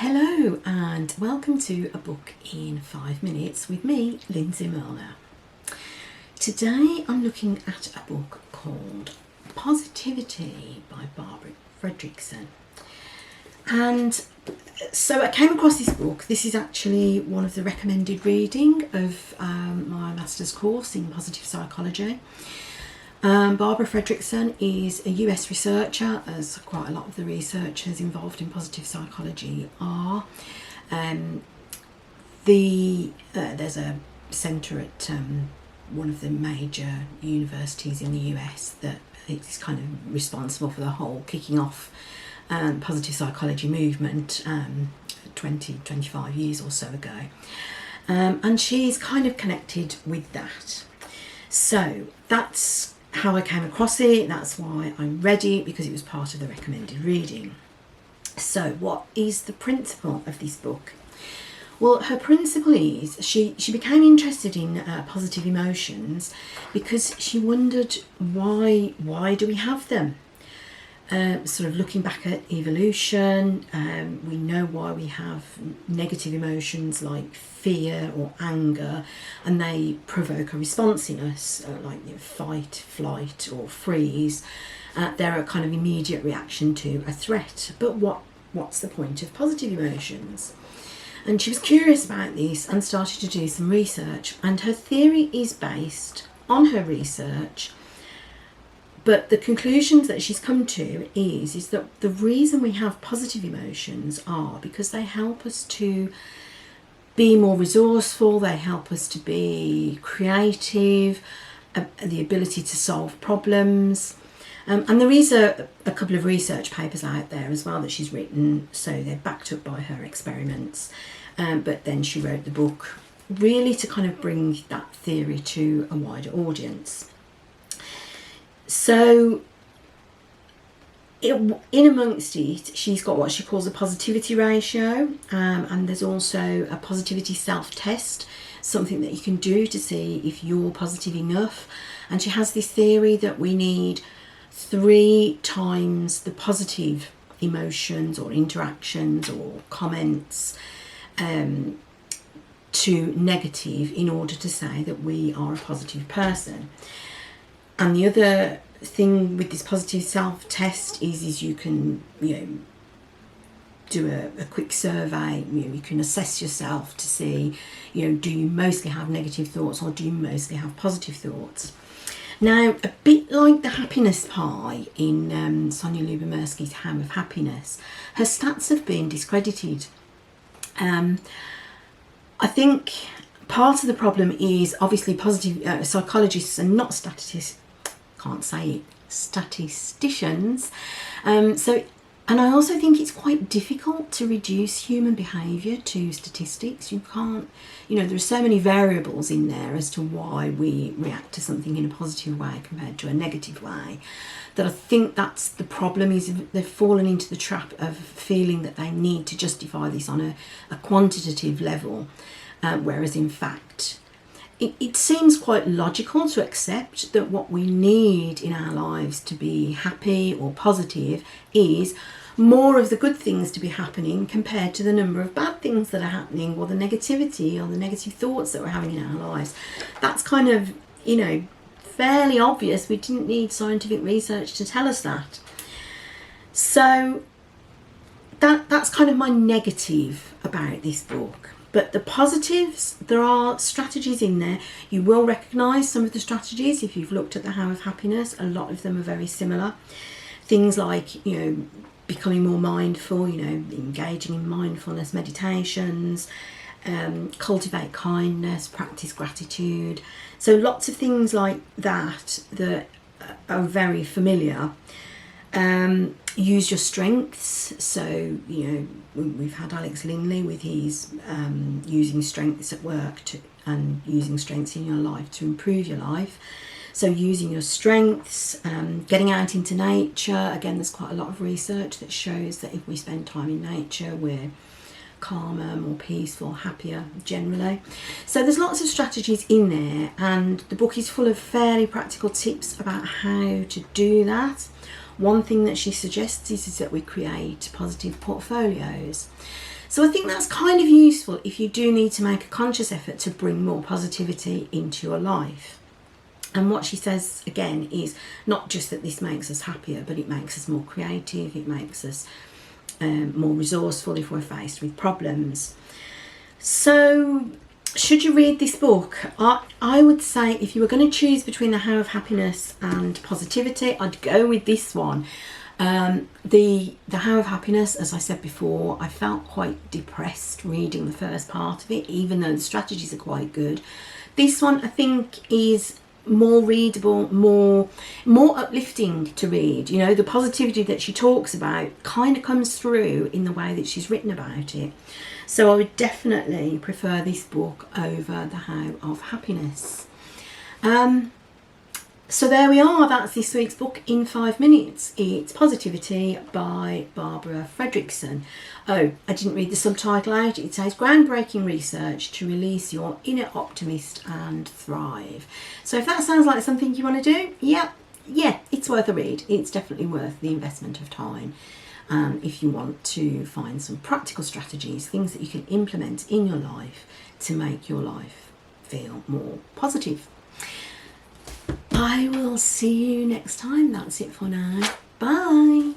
Hello and welcome to A Book in 5 Minutes with me, Lindsay Merler. Today I'm looking at a book called Positivity by Barbara Fredrickson. And so I came across this book. This is actually one of the recommended reading of my master's course in positive psychology. Barbara Fredrickson is a US researcher, as quite a lot of the researchers involved in positive psychology are. There's a centre at one of the major universities in the US that is kind of responsible for the whole kicking off positive psychology movement 25 years or so ago. And she's kind of connected with that. So that's how I came across it. That's why I read it, because it was part of the recommended reading. So what is the principle of this book? Well, her principle is she became interested in positive emotions because she wondered why do we have them? Sort of looking back at evolution, we know why we have negative emotions like fear or anger, and they provoke a response in us, like fight, flight or freeze. They're a kind of immediate reaction to a threat. But what's the point of positive emotions? And she was curious about this and started to do some research, and her theory is based on her research. But the conclusions that she's come to is that the reason we have positive emotions are because they help us to be more resourceful, they help us to be creative, the ability to solve problems. And there is a couple of research papers out there as well that she's written, so they're backed up by her experiments. But then she wrote the book really to kind of bring that theory to a wider audience. So in amongst it, she's got what she calls a positivity ratio, and there's also a positivity self-test, something that you can do to see if you're positive enough. And she has this theory that we need 3 times the positive emotions or interactions or comments to negative in order to say that we are a positive person. And the other thing with this positive self-test is you can, do a quick survey. You can assess yourself to see, do you mostly have negative thoughts or do you mostly have positive thoughts? Now, a bit like the happiness pie in Sonia Lyubomirsky's Ham of Happiness, her stats have been discredited. I think part of the problem is obviously positive psychologists are not statisticians. And I also think it's quite difficult to reduce human behaviour to statistics. You can't, there are so many variables in there as to why we react to something in a positive way compared to a negative way, that I think that's the problem, is they've fallen into the trap of feeling that they need to justify this on a quantitative level, whereas in fact it seems quite logical to accept that what we need in our lives to be happy or positive is more of the good things to be happening compared to the number of bad things that are happening, or the negativity or the negative thoughts that we're having in our lives. That's kind of, fairly obvious. We didn't need scientific research to tell us that. So that's kind of my negative about this book. But the positives, there are strategies in there. You will recognise some of the strategies if you've looked at the How of Happiness. A lot of them are very similar. Things like, becoming more mindful, engaging in mindfulness meditations, cultivate kindness, practice gratitude. So lots of things like that are very familiar. Use your strengths. So, we've had Alex Linley with his using strengths at work and using strengths in your life to improve your life. So using your strengths, getting out into nature. Again, there's quite a lot of research that shows that if we spend time in nature, we're calmer, more peaceful, happier generally. So there's lots of strategies in there, and the book is full of fairly practical tips about how to do that. one thing that she suggests is that we create positive portfolios. So I think that's kind of useful if you do need to make a conscious effort to bring more positivity into your life. And what she says again is not just that this makes us happier, but it makes us more creative, it makes us more resourceful if we're faced with problems. So should you read this book? I would say if you were going to choose between The How of Happiness and Positivity, I'd go with this one. The How of Happiness, as I said before, I felt quite depressed reading the first part of it, even though the strategies are quite good. This one I think is more readable, more uplifting to read. You know, the positivity that she talks about kind of comes through in the way that she's written about it. So I would definitely prefer this book over The How of Happiness. So there we are, that's this week's book in 5 minutes. It's Positivity by Barbara Fredrickson. Oh, I didn't read the subtitle out. It says groundbreaking research to release your inner optimist and thrive. So if that sounds like something you want to do, yeah, it's worth a read. It's definitely worth the investment of time. If you want to find some practical strategies, things that you can implement in your life to make your life feel more positive. I will see you next time. That's it for now. Bye.